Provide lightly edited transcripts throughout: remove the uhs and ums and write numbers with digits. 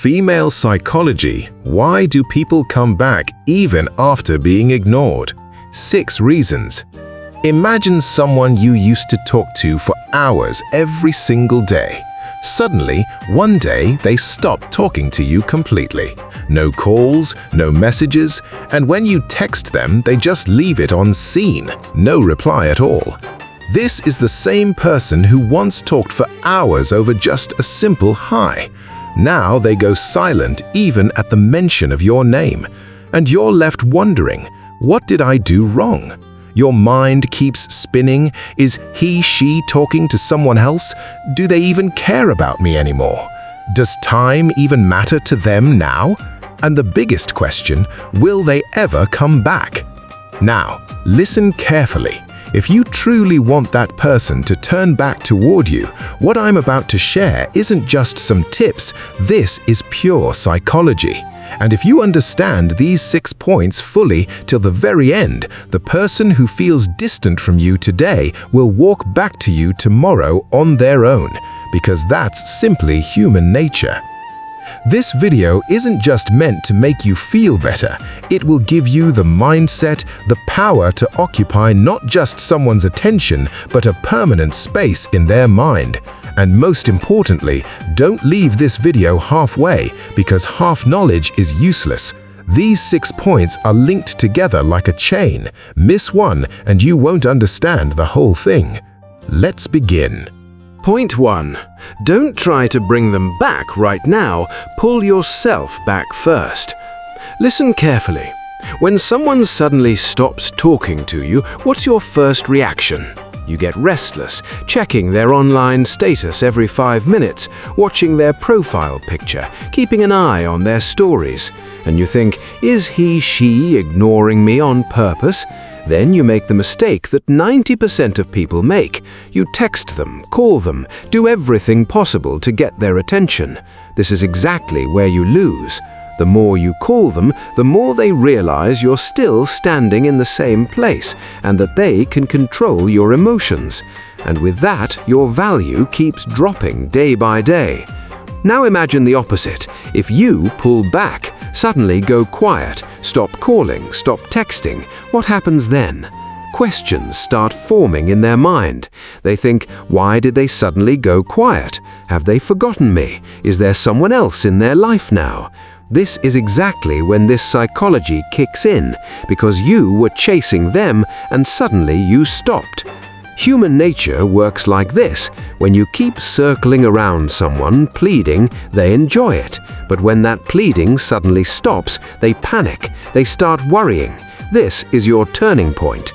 Female psychology. Why do people come back even after being ignored? 6 reasons. Imagine someone you used to talk to for hours every single day. Suddenly, one day, they stop talking to you completely. No calls, no messages, and when you text them, they just leave it on seen. No reply at all. This is the same person who once talked for hours over just a simple hi. Now they go silent even at the mention of your name. And you're left wondering, what did I do wrong? Your mind keeps spinning. Is he, she talking to someone else? Do they even care about me anymore? Does time even matter to them now? And the biggest question, will they ever come back? Now, listen carefully. If you truly want that person to turn back toward you, what I'm about to share isn't just some tips, this is pure psychology. And if you understand these 6 points fully till the very end, the person who feels distant from you today will walk back to you tomorrow on their own, because that's simply human nature. This video isn't just meant to make you feel better. It will give you the mindset, the power to occupy not just someone's attention, but a permanent space in their mind. And most importantly, don't leave this video halfway, because half knowledge is useless. These 6 points are linked together like a chain. Miss one and you won't understand the whole thing. Let's begin. Point 1. Don't try to bring them back right now. Pull yourself back first. Listen carefully. When someone suddenly stops talking to you, what's your first reaction? You get restless, checking their online status every 5 minutes, watching their profile picture, keeping an eye on their stories. And you think, is he, she ignoring me on purpose? Then you make the mistake that 90% of people make. You text them, call them, do everything possible to get their attention. This is exactly where you lose. The more you call them, the more they realize you're still standing in the same place and that they can control your emotions. And with that, your value keeps dropping day by day. Now imagine the opposite. If you pull back, suddenly go quiet, stop calling, stop texting, what happens then? Questions start forming in their mind. They think, why did they suddenly go quiet? Have they forgotten me? Is there someone else in their life now? This is exactly when this psychology kicks in, because you were chasing them and suddenly you stopped. Human nature works like this. When you keep circling around someone, pleading, they enjoy it. But when that pleading suddenly stops, they panic. They start worrying. This is your turning point.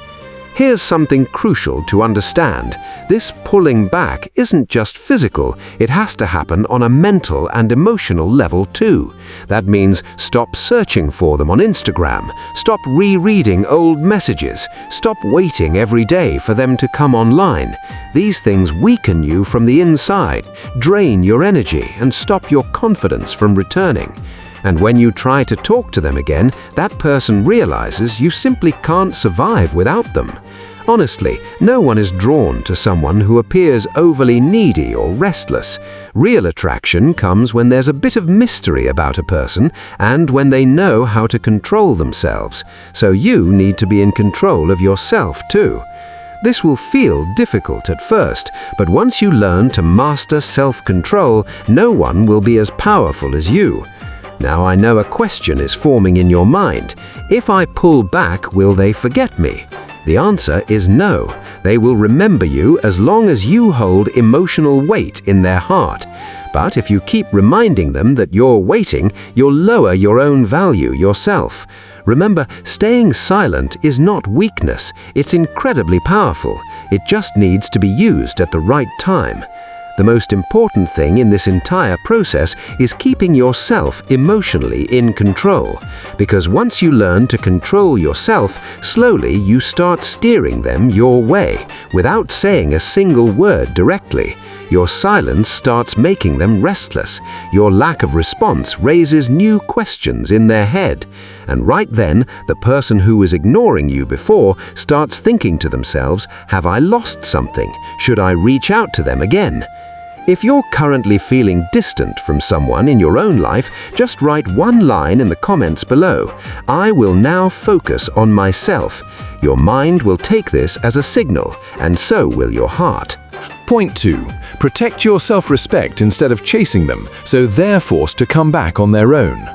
Here's something crucial to understand. This pulling back isn't just physical, it has to happen on a mental and emotional level too. That means stop searching for them on Instagram, stop rereading old messages, stop waiting every day for them to come online. These things weaken you from the inside, drain your energy, and stop your confidence from returning. And when you try to talk to them again, that person realizes you simply can't survive without them. Honestly, no one is drawn to someone who appears overly needy or restless. Real attraction comes when there's a bit of mystery about a person and when they know how to control themselves. So you need to be in control of yourself too. This will feel difficult at first, but once you learn to master self-control, no one will be as powerful as you. Now I know a question is forming in your mind. If I pull back, will they forget me? The answer is no. They will remember you as long as you hold emotional weight in their heart. But if you keep reminding them that you're waiting, you'll lower your own value yourself. Remember, staying silent is not weakness. It's incredibly powerful. It just needs to be used at the right time. The most important thing in this entire process is keeping yourself emotionally in control. Because once you learn to control yourself, slowly you start steering them your way, without saying a single word directly. Your silence starts making them restless. Your lack of response raises new questions in their head. And right then, the person who was ignoring you before starts thinking to themselves, have I lost something? Should I reach out to them again? If you're currently feeling distant from someone in your own life, just write one line in the comments below. I will now focus on myself. Your mind will take this as a signal, and so will your heart. Point 2. Protect your self-respect instead of chasing them, so they're forced to come back on their own.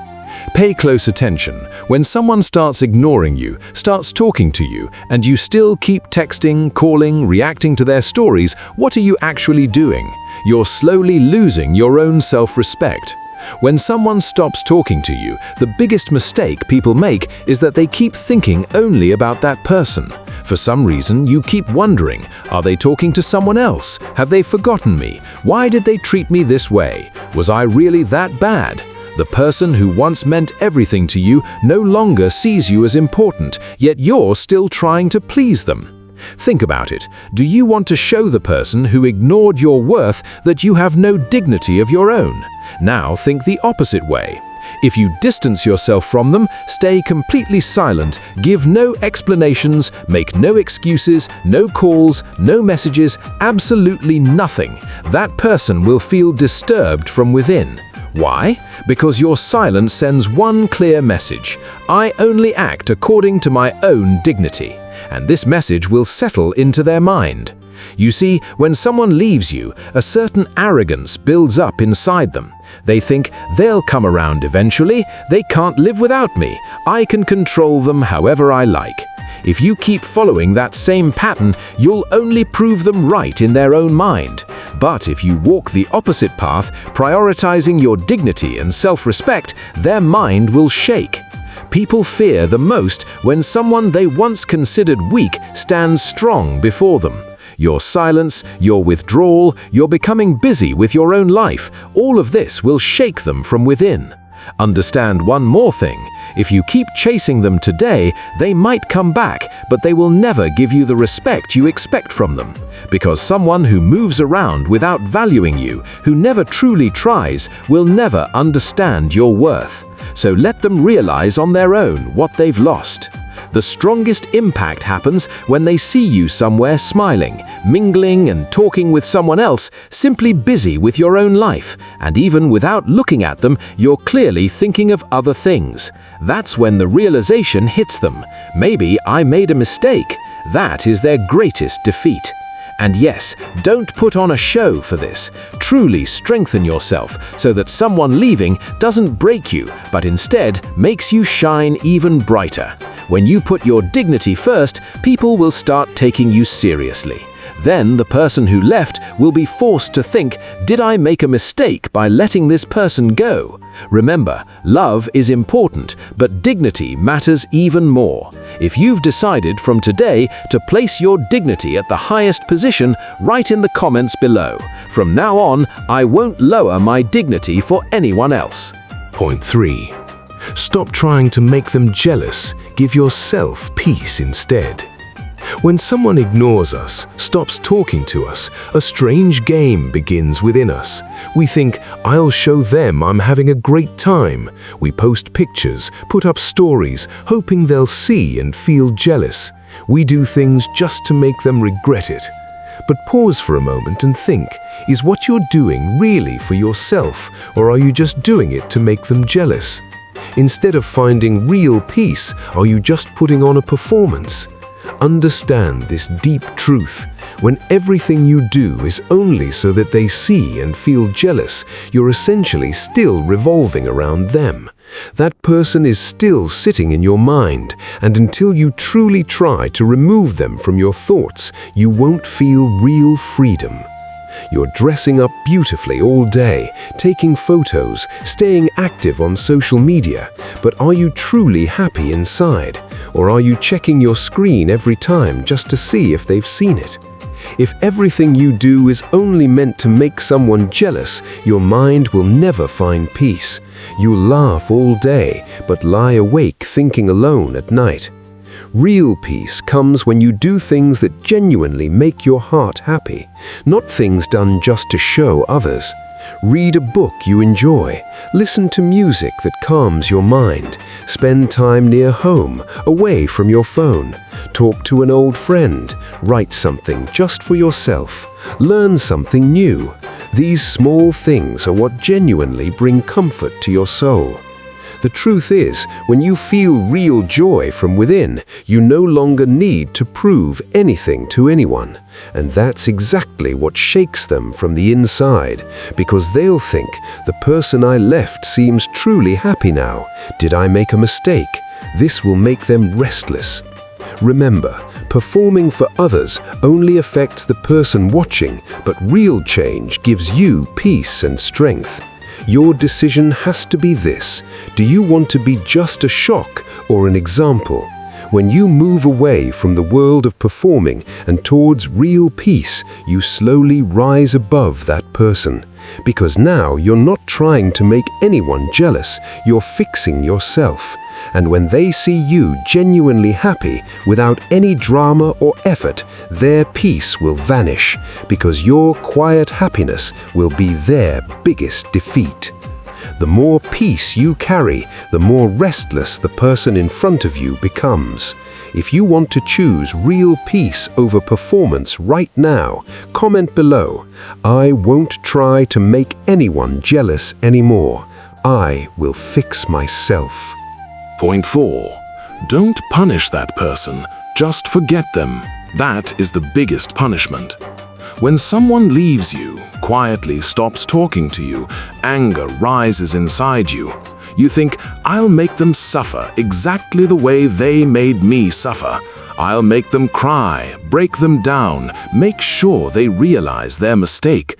Pay close attention. When someone starts ignoring you, starts talking to you, and you still keep texting, calling, reacting to their stories, what are you actually doing? You're slowly losing your own self-respect. When someone stops talking to you, the biggest mistake people make is that they keep thinking only about that person. For some reason, you keep wondering, are they talking to someone else? Have they forgotten me? Why did they treat me this way? Was I really that bad? The person who once meant everything to you no longer sees you as important, yet you're still trying to please them. Think about it. Do you want to show the person who ignored your worth that you have no dignity of your own? Now think the opposite way. If you distance yourself from them, stay completely silent, give no explanations, make no excuses, no calls, no messages, absolutely nothing, that person will feel disturbed from within. Why? Because your silence sends one clear message. I only act according to my own dignity. And this message will settle into their mind. You see, when someone leaves you, a certain arrogance builds up inside them. They think, they'll come around eventually, they can't live without me, I can control them however I like. If you keep following that same pattern, you'll only prove them right in their own mind. But if you walk the opposite path, prioritizing your dignity and self-respect, their mind will shake. People fear the most when someone they once considered weak stands strong before them. Your silence, your withdrawal, your becoming busy with your own life, all of this will shake them from within. Understand one more thing. If you keep chasing them today, they might come back, but they will never give you the respect you expect from them. Because someone who moves around without valuing you, who never truly tries, will never understand your worth. So let them realize on their own what they've lost. The strongest impact happens when they see you somewhere smiling, mingling and talking with someone else, simply busy with your own life, and even without looking at them, you're clearly thinking of other things. That's when the realization hits them. Maybe I made a mistake. That is their greatest defeat. And yes, don't put on a show for this. Truly strengthen yourself so that someone leaving doesn't break you, but instead makes you shine even brighter. When you put your dignity first, people will start taking you seriously. Then the person who left will be forced to think, did I make a mistake by letting this person go? Remember, love is important, but dignity matters even more. If you've decided from today to place your dignity at the highest position, write in the comments below. From now on, I won't lower my dignity for anyone else. Point 3. Stop trying to make them jealous. Give yourself peace instead. When someone ignores us, stops talking to us, a strange game begins within us. We think, I'll show them I'm having a great time. We post pictures, put up stories, hoping they'll see and feel jealous. We do things just to make them regret it. But pause for a moment and think, is what you're doing really for yourself, or are you just doing it to make them jealous? Instead of finding real peace, are you just putting on a performance? Understand this deep truth. When everything you do is only so that they see and feel jealous, you're essentially still revolving around them. That person is still sitting in your mind, and until you truly try to remove them from your thoughts, you won't feel real freedom. You're dressing up beautifully all day, taking photos, staying active on social media, but are you truly happy inside? Or are you checking your screen every time just to see if they've seen it? If everything you do is only meant to make someone jealous, your mind will never find peace. You'll laugh all day, but lie awake thinking alone at night. Real peace comes when you do things that genuinely make your heart happy, not things done just to show others. Read a book you enjoy, listen to music that calms your mind, spend time near home, away from your phone, talk to an old friend, write something just for yourself, learn something new. These small things are what genuinely bring comfort to your soul. The truth is, when you feel real joy from within, you no longer need to prove anything to anyone. And that's exactly what shakes them from the inside, because they'll think, the person I left seems truly happy now. Did I make a mistake? This will make them restless. Remember, performing for others only affects the person watching, but real change gives you peace and strength. Your decision has to be this: do you want to be just a shock or an example? When you move away from the world of performing and towards real peace, you slowly rise above that person. Because now you're not trying to make anyone jealous, you're fixing yourself. And when they see you genuinely happy, without any drama or effort, their peace will vanish, because your quiet happiness will be their biggest defeat. The more peace you carry, the more restless the person in front of you becomes. If you want to choose real peace over performance right now, comment below, "I won't try to make anyone jealous anymore. I will fix myself." Point 4. Don't punish that person, just forget them. That is the biggest punishment. When someone leaves you, quietly stops talking to you, anger rises inside you. You think, I'll make them suffer exactly the way they made me suffer. I'll make them cry, break them down, make sure they realize their mistake.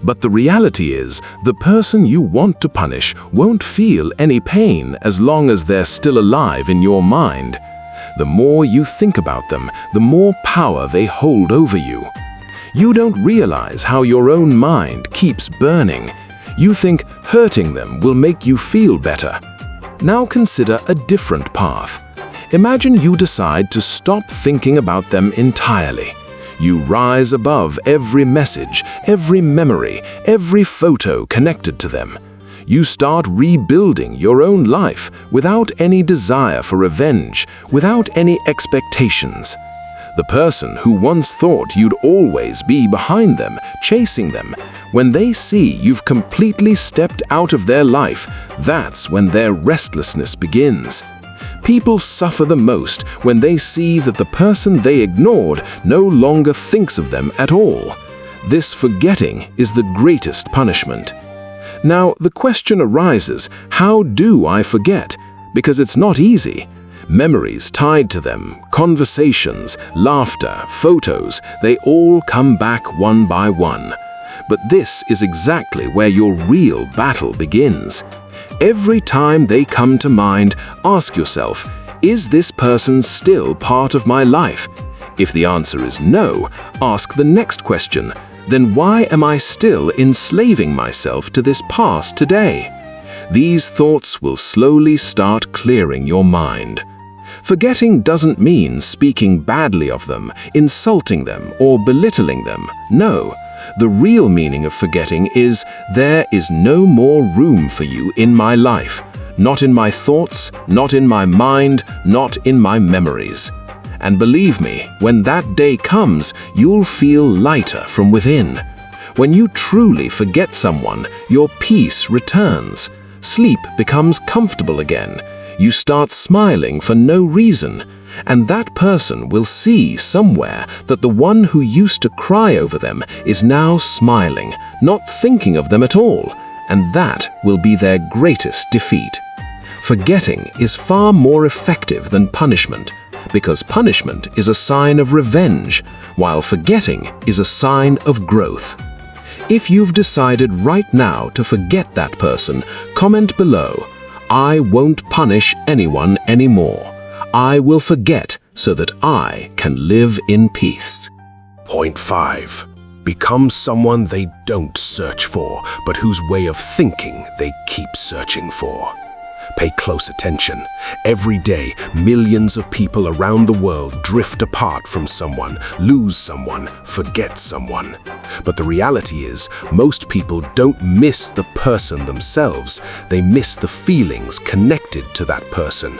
But the reality is, the person you want to punish won't feel any pain as long as they're still alive in your mind. The more you think about them, the more power they hold over you. You don't realize how your own mind keeps burning. You think hurting them will make you feel better. Now consider a different path. Imagine you decide to stop thinking about them entirely. You rise above every message, every memory, every photo connected to them. You start rebuilding your own life without any desire for revenge, without any expectations. The person who once thought you'd always be behind them, chasing them, when they see you've completely stepped out of their life, that's when their restlessness begins. People suffer the most when they see that the person they ignored no longer thinks of them at all. This forgetting is the greatest punishment. Now, the question arises, how do I forget? Because it's not easy. Memories tied to them, conversations, laughter, photos, they all come back one by one. But this is exactly where your real battle begins. Every time they come to mind, ask yourself, is this person still part of my life? If the answer is no, ask the next question, then why am I still enslaving myself to this past today? These thoughts will slowly start clearing your mind. Forgetting doesn't mean speaking badly of them, insulting them, or belittling them. No. The real meaning of forgetting is, there is no more room for you in my life. Not in my thoughts, not in my mind, not in my memories. And believe me, when that day comes, you'll feel lighter from within. When you truly forget someone, your peace returns. Sleep becomes comfortable again. You start smiling for no reason. And that person will see somewhere that the one who used to cry over them is now smiling, not thinking of them at all, and that will be their greatest defeat. Forgetting is far more effective than punishment, because punishment is a sign of revenge, while forgetting is a sign of growth. If you've decided right now to forget that person, comment below, "I won't punish anyone anymore. I will forget so that I can live in peace." Point 5. Become someone they don't search for, but whose way of thinking they keep searching for. Pay close attention. Every day, millions of people around the world drift apart from someone, lose someone, forget someone. But the reality is, most people don't miss the person themselves. They miss the feelings connected to that person.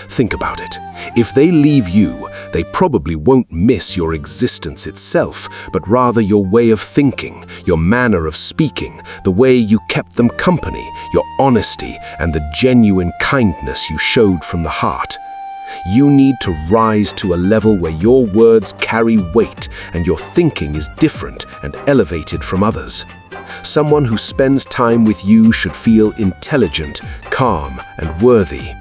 Think about it. If they leave you, they probably won't miss your existence itself, but rather your way of thinking, your manner of speaking, the way you kept them company, your honesty, and the genuine kindness you showed from the heart. You need to rise to a level where your words carry weight and your thinking is different and elevated from others. Someone who spends time with you should feel intelligent, calm, and worthy.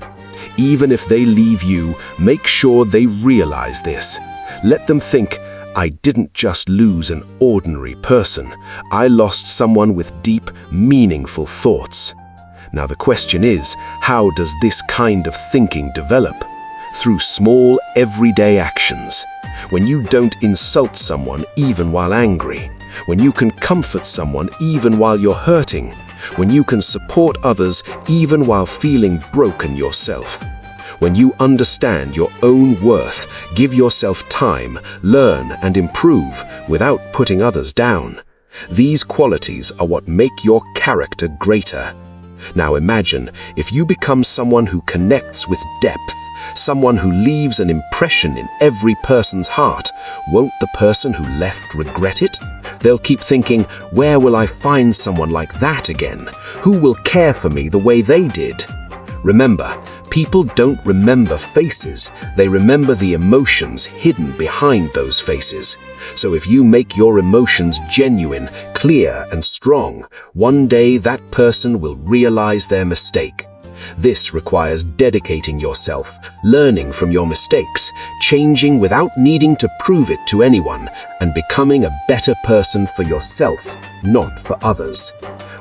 Even if they leave you, make sure they realize this. Let them think, I didn't just lose an ordinary person. I lost someone with deep, meaningful thoughts. Now the question is, how does this kind of thinking develop? Through small, everyday actions. When you don't insult someone even while angry. When you can comfort someone even while you're hurting. When you can support others even while feeling broken yourself. When you understand your own worth, give yourself time, learn and improve without putting others down. These qualities are what make your character greater. Now imagine if you become someone who connects with depth, someone who leaves an impression in every person's heart. Won't the person who left regret it? They'll keep thinking, where will I find someone like that again? Who will care for me the way they did? Remember, people don't remember faces. They remember the emotions hidden behind those faces. So if you make your emotions genuine, clear, and strong, one day that person will realize their mistake. This requires dedicating yourself, learning from your mistakes, changing without needing to prove it to anyone, and becoming a better person for yourself, not for others.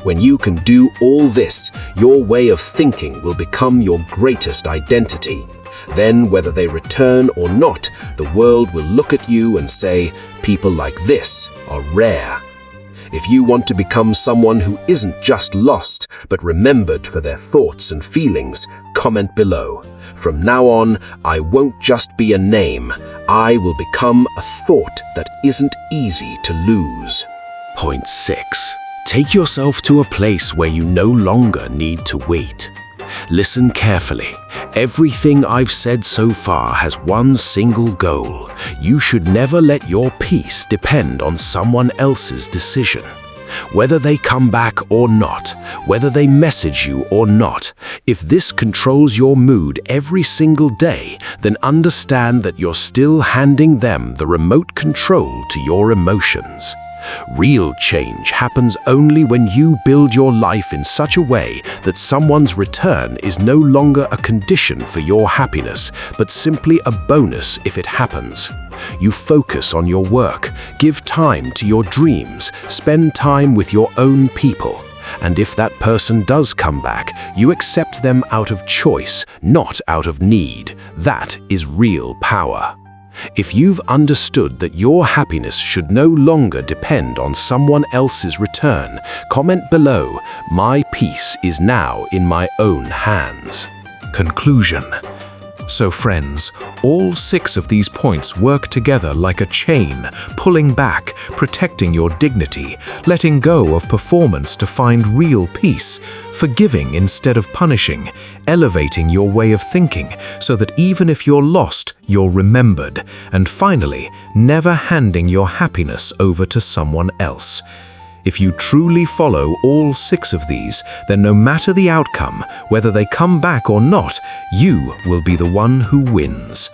When you can do all this, your way of thinking will become your greatest identity. Then, whether they return or not, the world will look at you and say, people like this are rare. If you want to become someone who isn't just lost, but remembered for their thoughts and feelings, comment below. From now on, I won't just be a name. I will become a thought that isn't easy to lose. Point 6. Take yourself to a place where you no longer need to wait. Listen carefully. Everything I've said so far has one single goal. You should never let your peace depend on someone else's decision. Whether they come back or not, whether they message you or not, if this controls your mood every single day, then understand that you're still handing them the remote control to your emotions. Real change happens only when you build your life in such a way that someone's return is no longer a condition for your happiness, but simply a bonus if it happens. You focus on your work, give time to your dreams, spend time with your own people. And if that person does come back, you accept them out of choice, not out of need. That is real power. If you've understood that your happiness should no longer depend on someone else's return, comment below, my peace is now in my own hands. Conclusion. So friends, all 6 of these points work together like a chain, pulling back, protecting your dignity, letting go of performance to find real peace, forgiving instead of punishing, elevating your way of thinking so that even if you're lost, you're remembered, and finally, never handing your happiness over to someone else. If you truly follow all 6 of these, then no matter the outcome, whether they come back or not, you will be the one who wins.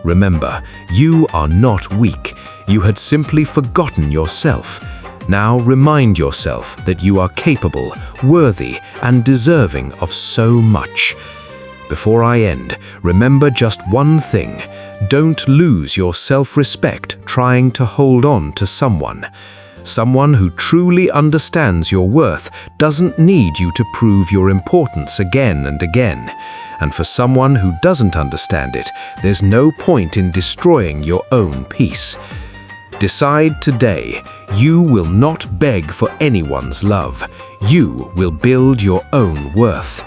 Remember, you are not weak. You had simply forgotten yourself. Now remind yourself that you are capable, worthy, and deserving of so much. Before I end, remember just one thing. Don't lose your self-respect trying to hold on to someone. Someone who truly understands your worth doesn't need you to prove your importance again and again. And for someone who doesn't understand it, there's no point in destroying your own peace. Decide today, you will not beg for anyone's love. You will build your own worth.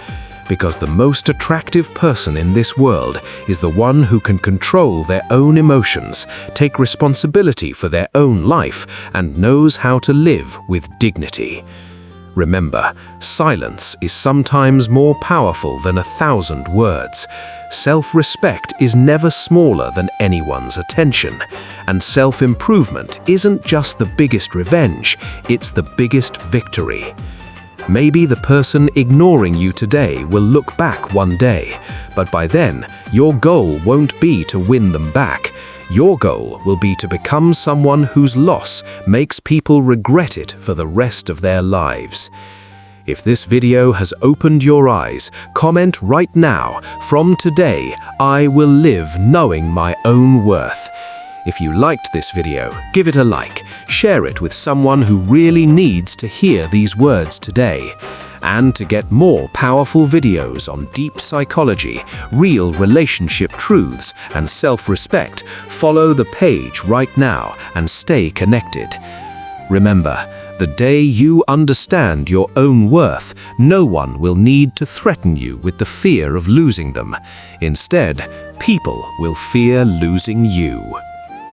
Because the most attractive person in this world is the one who can control their own emotions, take responsibility for their own life, and knows how to live with dignity. Remember, silence is sometimes more powerful than 1,000 words. Self-respect is never smaller than anyone's attention. And self-improvement isn't just the biggest revenge, it's the biggest victory. Maybe the person ignoring you today will look back one day, but by then, your goal won't be to win them back. Your goal will be to become someone whose loss makes people regret it for the rest of their lives. If this video has opened your eyes, comment right now, "From today, I will live knowing my own worth." If you liked this video, give it a like, share it with someone who really needs to hear these words today. And to get more powerful videos on deep psychology, real relationship truths, and self-respect, follow the page right now and stay connected. Remember, the day you understand your own worth, no one will need to threaten you with the fear of losing them. Instead, people will fear losing you.